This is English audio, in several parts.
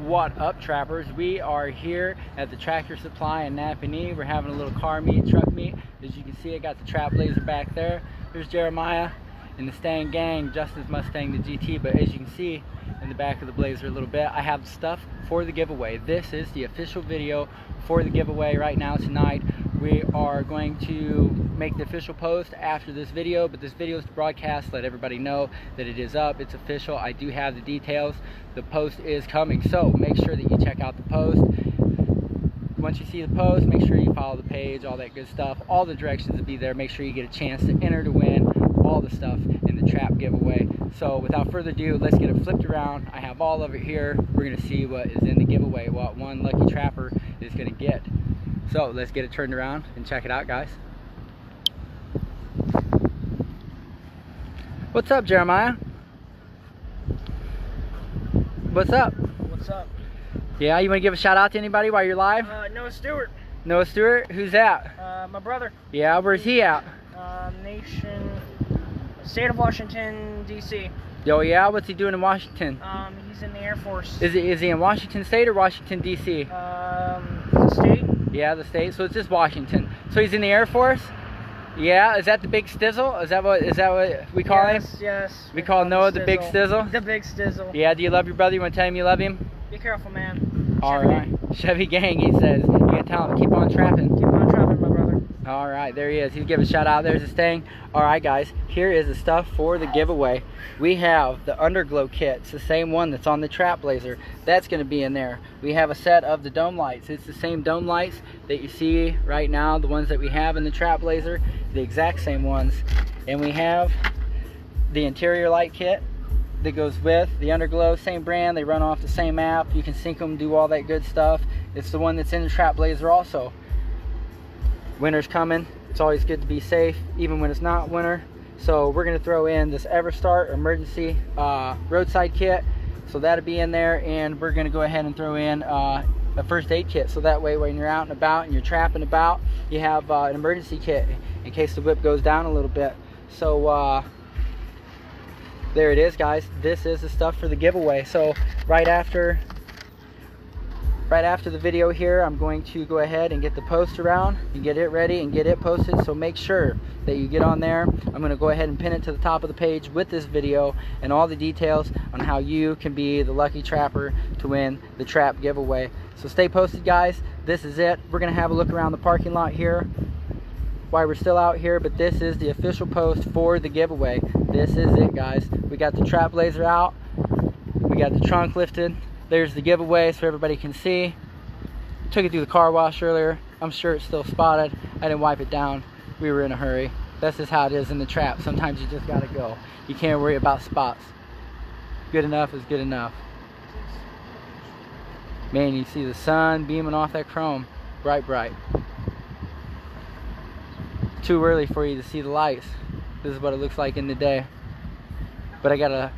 What up, trappers? We are here at the Tractor Supply in Nappanee. We're having a little car meet, truck meet. As you can see, I got the Trap Blazer back there. There's Jeremiah and the Stang Gang, Justin's Mustang, the GT. But as you can see in the back of the Blazer a little bit, I have stuff for the giveaway. This is the official video for the giveaway right now tonight. We are going to make the official post after this video, but this video is to broadcast, let everybody know that it is up, it's official. I do have the details. The post is coming, so make sure that you check out the post. Once you see the post, make sure you follow the page, all that good stuff. All the directions will be there. Make sure you get a chance to enter to win all the stuff in the trap giveaway. So without further ado, let's get it flipped around. I have all of it here. We're going to see what is in the giveaway, what one lucky trapper is going to get. So let's get it turned around and check it out, guys. What's up, Jeremiah? What's up? What's up? Yeah, you want to give a shout out to anybody while you're live? Noah Stewart. Noah Stewart? Who's that? My brother. Yeah, where's he at? State of Washington, D.C. Yo, yeah, what's he doing in Washington? He's in the Air Force. Is he in Washington State or Washington, D.C.? The state. Yeah, the state. So it's just Washington. So he's in the Air Force? Yeah, is that the big stizzle? Is that what we call him? Yes. We call Noah the big stizzle? The big stizzle. Yeah, do you love your brother? You want to tell him you love him? Be careful, man. Alright. Chevy Gang, he says. You gotta tell him, keep on trapping. Keep on trapping, my brother. Alright, there he is. He'll give a shout out. There's his Stang. Alright, guys, here is the stuff for the giveaway. We have the Underglow kit. It's the same one that's on the Trap Blazer. That's going to be in there. We have a set of the dome lights. It's the same dome lights that you see right now, the ones that we have in the Trap Blazer, the exact same ones. And we have the interior light kit that goes with the Underglow, same brand. They run off the same app. You can sync them, do all that good stuff. It's the one that's in the Trap Blazer also. Winter's coming. It's always good to be safe, even when it's not winter. So we're going to throw in this EverStart emergency roadside kit. So that'll be in there, and we're going to go ahead and throw in a first aid kit. So that way when you're out and about and you're trapping about, you have an emergency kit in case the whip goes down a little bit. So there it is, guys. This is the stuff for the giveaway. So right after the video here, I'm going to go ahead and get the post around and get it ready and get it posted. So make sure that you get on there. I'm going to go ahead and pin it to the top of the page with this video and all the details on how you can be the lucky trapper to win the trap giveaway. So stay posted, guys. This is it. We're going to have a look around the parking lot here while we're still out here, but this is the official post for the giveaway. This is it, guys. We got the Trap Blazer out. We got the trunk lifted. There's the giveaway so everybody can see. Took it through the car wash earlier. I'm sure it's still spotted. I didn't wipe it down. We were in a hurry. That's just how it is in the trap. Sometimes you just gotta go. You can't worry about spots. Good enough is good enough. Man, you see the sun beaming off that chrome. Bright, bright. Too early for you to see the lights. This is what it looks like in the day. But I got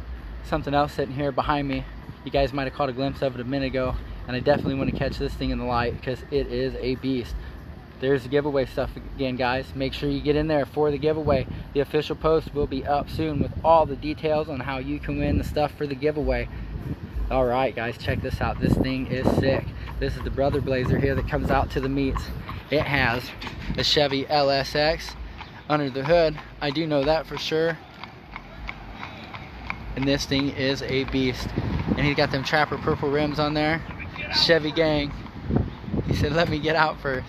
something else sitting here behind me. You guys might have caught a glimpse of it a minute ago, and I definitely want to catch this thing in the light because it is a beast. There's the giveaway stuff again, guys. Make sure you get in there for the giveaway. The official post will be up soon with all the details on how you can win the stuff for the giveaway. Alright, guys, check this out. This thing is sick. This is the Brother Blazer here that comes out to the meets. It has a Chevy LSX under the hood. I do know that for sure. And this thing is a beast. And he's got them Trapper purple rims on there. Chevy Gang. He said, let me get out first.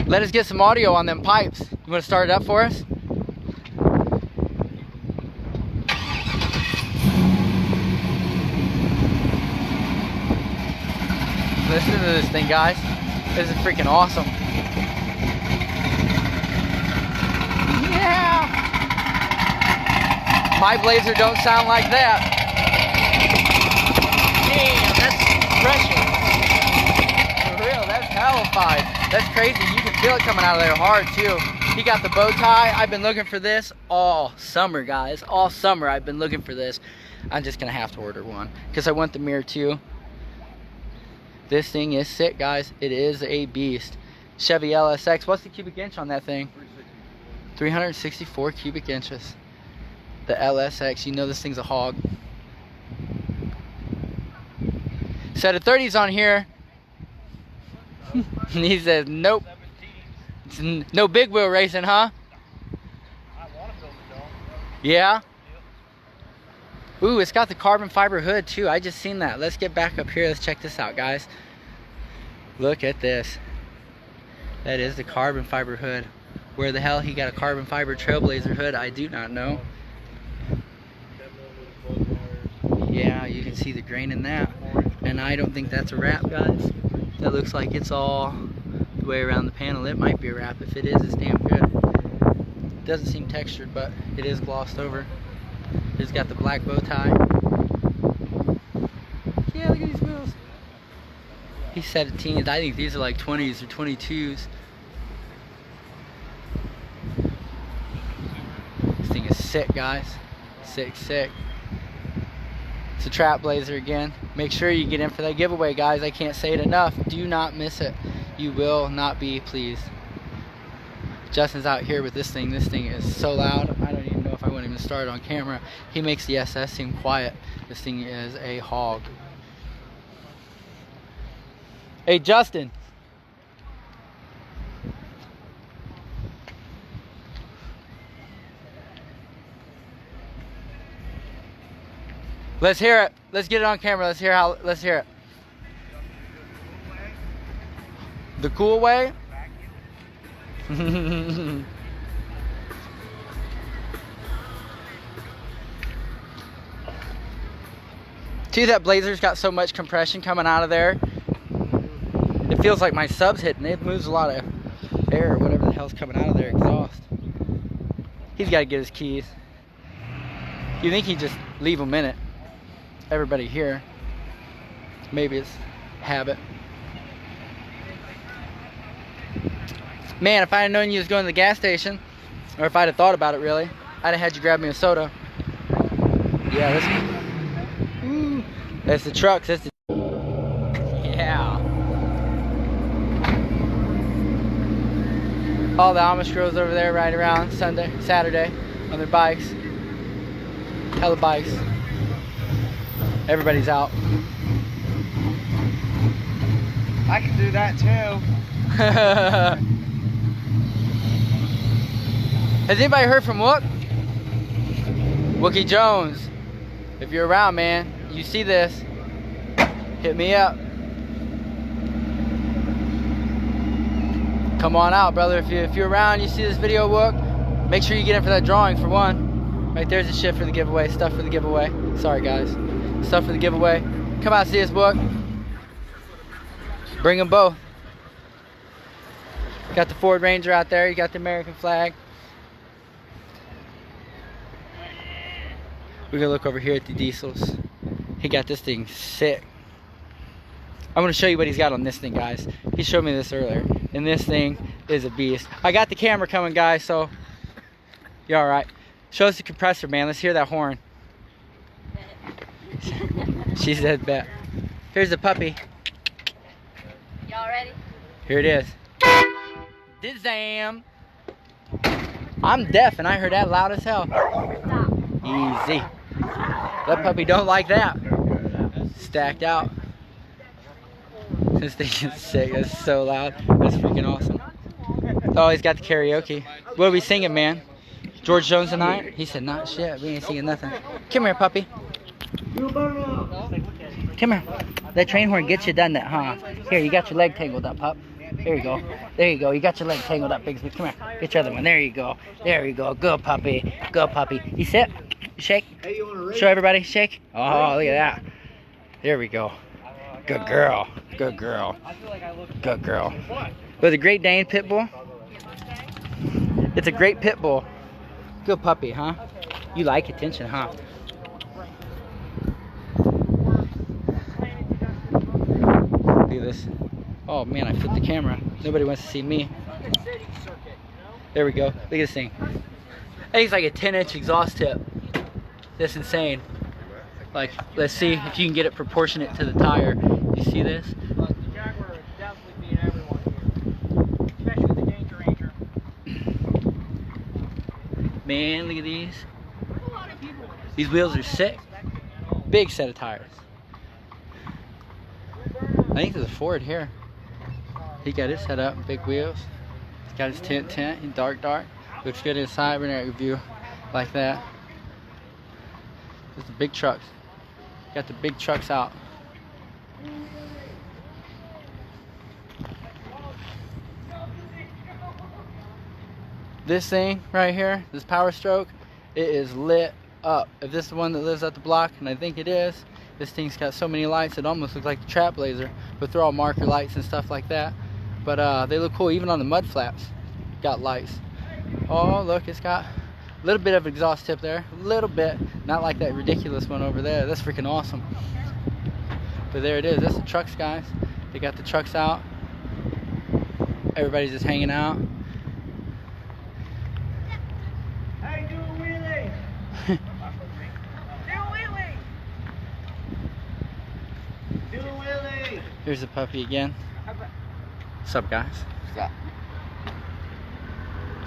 Let us get some audio on them pipes. You want to start it up for us? Listen to this thing, guys. This is freaking awesome. Yeah! My Blazer don't sound like that. Damn, that's crushing. For real, that's hellified. That's crazy. You can feel it coming out of there hard, too. He got the bow tie. I've been looking for this all summer, guys. All summer I've been looking for this. I'm just going to have to order one because I want the mirror, too. This thing is sick, guys. It is a beast. Chevy LSX. What's the cubic inch on that thing? 364 cubic inches. The LSX. You know this thing's a hog. Set of 30s on here. He says, nope. No big wheel racing, huh? Yeah? Ooh, it's got the carbon fiber hood too. I just seen that. Let's get back up here. Let's check this out, guys. Look at this. That is the carbon fiber hood. Where the hell he got a carbon fiber Trailblazer hood, I do not know. Yeah, you can see the grain in that. And I don't think that's a wrap, guys. That looks like it's all the way around the panel. It might be a wrap. If it is, it's damn good. It doesn't seem textured, but it is glossed over. It's got the black bow tie. Yeah, look at these wheels. He said 17s. I think these are like 20s or 22s. This thing is sick, guys. Sick, sick. It's a Trailblazer again. Make sure you get in for that giveaway, guys. I can't say it enough. Do not miss it. You will not be pleased. Justin's out here with this thing. This thing is so loud. I don't even know if I wouldn't even start it on camera. He makes the SS seem quiet. This thing is a hog. Hey, Justin. Let's hear it. Let's get it on camera. Let's hear it. The cool way? See, that Blazer's got so much compression coming out of there. It feels like my sub's hitting. It moves a lot of air or whatever the hell's coming out of their exhaust. He's got to get his keys. You think he'd just leave them in it? Everybody here. Maybe it's habit. Man, if I had known you was going to the gas station, or if I'd have thought about it really, I'd have had you grab me a soda. Yeah, that's the trucks. That's the... Yeah. All the Amish girls over there riding around Saturday on their bikes. Hella bikes. Everybody's out. I can do that too. Has anybody heard from Wook? Wookie Jones. If you're around, man, you see this, hit me up. Come on out, brother. If you're around, you see this video, Wook, make sure you get in for that drawing for one. Right there's the shit for the giveaway, stuff for the giveaway. Sorry, guys. Stuff for the giveaway. Come out, see us, Wook. Bring them both. Got the Ford Ranger out there. You got the American flag. We're gonna look over here at the diesels. He got this thing sick. I'm gonna show you what he's got on this thing, guys. He showed me this earlier, and this thing is a beast. I got the camera coming, guys, so you're all right. Show us the compressor, man. Let's hear that horn. She said bet. Here's the puppy. Y'all ready? Here it is. Dizam. I'm deaf, and I heard that loud as hell. Stop. Easy. That puppy don't like that. Stacked out. This thing is sick. It's so loud. That's freaking awesome. Oh, he's got the karaoke. What are we singing, man? George Jones tonight? He said, not shit. We ain't singing nothing. Come here, puppy. Come here. That train horn gets you done that, huh? Here, you got your leg tangled up, pup. There you go. There you go. You got your leg tangled up, Bigsby. Come here. Get your other one. There you go. There you go. Good puppy. Good puppy. You sit. Shake. Show everybody. Shake. Oh, look at that. There we go. Good girl. Good girl. Good girl. With a Great Dane pit bull. It's a great pit bull. Good puppy, huh? You like attention, huh? Look at this. Oh man, I flipped the camera. Nobody wants to see me. There we go. Look at this thing. I think it's like a 10-inch exhaust tip. That's insane. Like, let's see if you can get it proportionate to the tire. You see this? The Jaguar would definitely beat everyone here, especially with the Danger Ranger. Man, look at these. These wheels are sick. Big set of tires. think there's a Ford here. He got his set up, big wheels. He's got his tint, dark. Looks good inside, panoramic view like that. Just the big trucks. Got the big trucks out. This thing right here, this Power Stroke, it is lit up. If this is the one that lives at the block, and I think it is, this thing's got so many lights it almost looks like the Trap Blazer, but they're all marker lights and stuff like that. But they look cool, even on the mud flaps. Got lights. Oh, look, it's got a little bit of exhaust tip there, a little bit, not like that ridiculous one over there. That's freaking awesome. But there it is. That's the trucks, guys. They got the trucks out. Everybody's just hanging out. Hey, do a wheelie! Do a wheelie! Do a wheelie! Here's the puppy again. What's up, guys? What's up?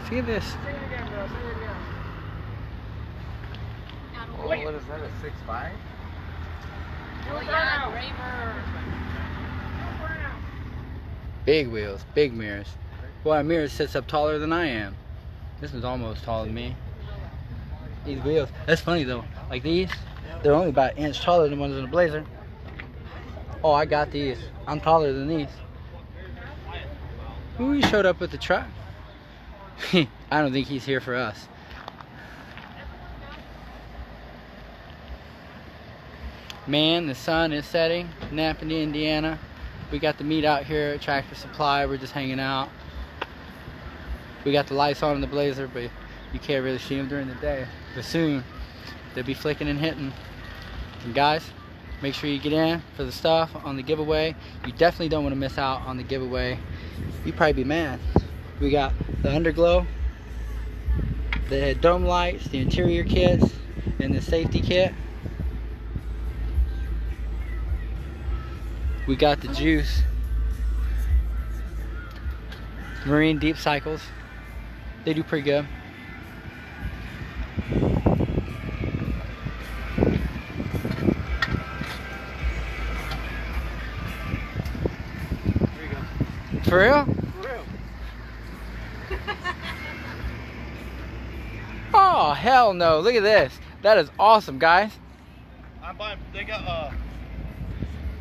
See this. Say it again, bro. Say it again. Oh, what is that, a 6.5? Oh, yeah, braver. Big wheels, big mirrors. Boy, our mirror sits up taller than I am. This is almost taller than me. These wheels. That's funny though. Like these, they're only about an inch taller than the ones in the Blazer. Oh, I got these. I'm taller than these. Ooh, he showed up with the truck. I don't think he's here for us. Man, the sun is setting. Nappanee, Indiana. We got the meet out here at Tractor Supply. We're just hanging out. We got the lights on in the Blazer, but you can't really see them during the day. But soon, they'll be flicking and hitting. And guys, make sure you get in for the stuff on the giveaway. You definitely don't want to miss out on the giveaway. You'd probably be mad. We got the underglow, the dome lights, the interior kits, and the safety kit. We got the juice, marine deep cycles. They do pretty good. There you go. For real? For real. Oh, hell no. Look at this. That is awesome, guys. I'm buying, they got,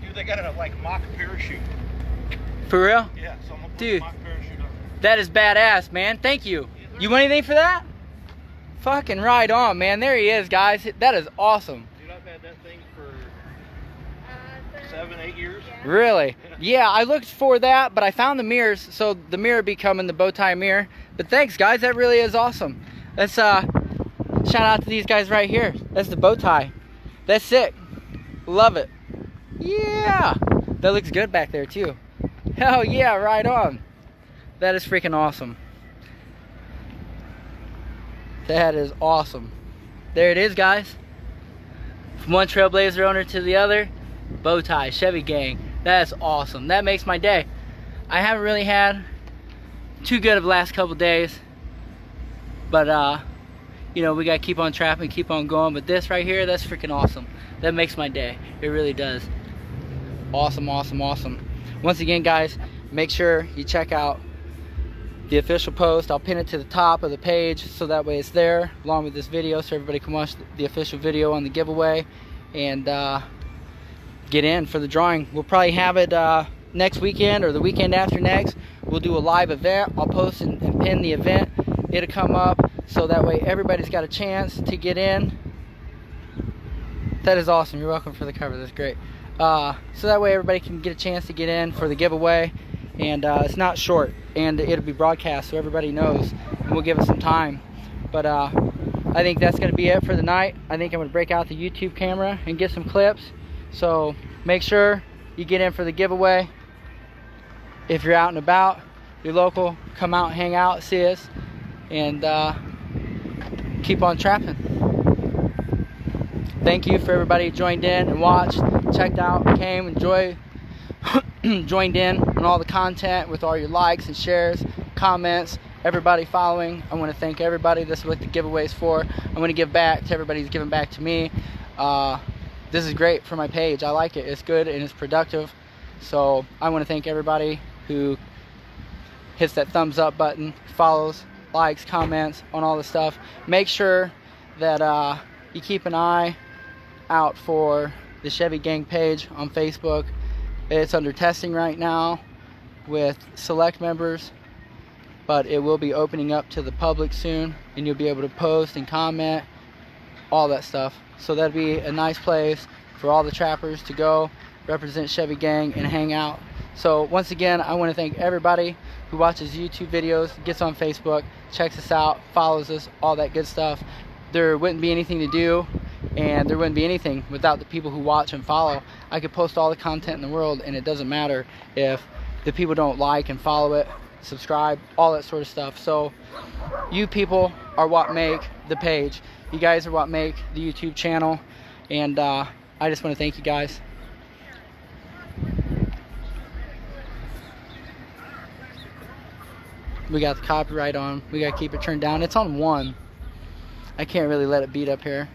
dude, they got a, like, mock parachute. For real? Yeah, so I'm gonna put Dude. a mock parachute on. That is badass, man. Thank you. You want anything for that? Fucking right on, man. There he is, guys. That is awesome. Dude, I've had that thing for 7, 8 years. Really? Yeah, I looked for that, but I found the mirrors, so the mirror becoming the bow tie mirror. But thanks, guys. That really is awesome. Let's shout out to these guys right here. That's the bow tie. That's sick. Love it. Yeah. That looks good back there too. Hell yeah, right on. That is freaking awesome. That is awesome. There it is, guys. From one Trailblazer owner to the other, bow tie, Chevy gang. That's awesome. That makes my day. I haven't really had too good of the last couple days, but you know, we gotta keep on trapping, keep on going. But this right here, that's freaking awesome. That makes my day. It really does. Awesome, awesome, awesome. Once again, guys, make sure you check out the official post. I'll pin it to the top of the page so that way it's there along with this video, so everybody can watch the official video on the giveaway and get in for the drawing. We'll probably have it next weekend or the weekend after next. We'll do a live event. I'll post and pin the event. It'll come up so that way everybody's got a chance to get in. That is awesome. You're welcome for the cover. That's great. So that way everybody can get a chance to get in for the giveaway. And it's not short, and it'll be broadcast so everybody knows, and we'll give it some time. But I think that's going to be it for the night. I think I'm going to break out the YouTube camera and get some clips. So make sure you get in for the giveaway. If you're out and about, you're local, come out, hang out, see us, and keep on trapping. Thank you for everybody who joined in and watched, checked out, came, enjoyed, joined in on all the content with all your likes and shares, comments, everybody following. I want to thank everybody. This is what the giveaway is for. I want to give back to everybody who's giving back to me. This is great for my page. I like it. It's good and it's productive. So I want to thank everybody who hits that thumbs up button, follows, likes, comments on all the stuff. Make sure that you keep an eye out for the Chevy Gang page on Facebook. It's under testing right now with select members, but it will be opening up to the public soon, and you'll be able to post and comment, all that stuff. So that'd be a nice place for all the trappers to go represent Chevy Gang and hang out. So once again, I want to thank everybody who watches YouTube videos, gets on Facebook, checks us out, follows us, all that good stuff. There wouldn't be anything to do, and there wouldn't be anything without the people who watch and follow. I could post all the content in the world, and it doesn't matter if the people don't like and follow it, subscribe, all that sort of stuff. So you people are what make the page. You guys are what make the YouTube channel, and I just want to thank you guys. We got the copyright on. We got to keep it turned down. It's on 1. I can't really let it beat up here.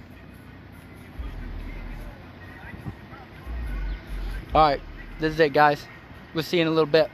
Alright, this is it, guys. We'll see you in a little bit.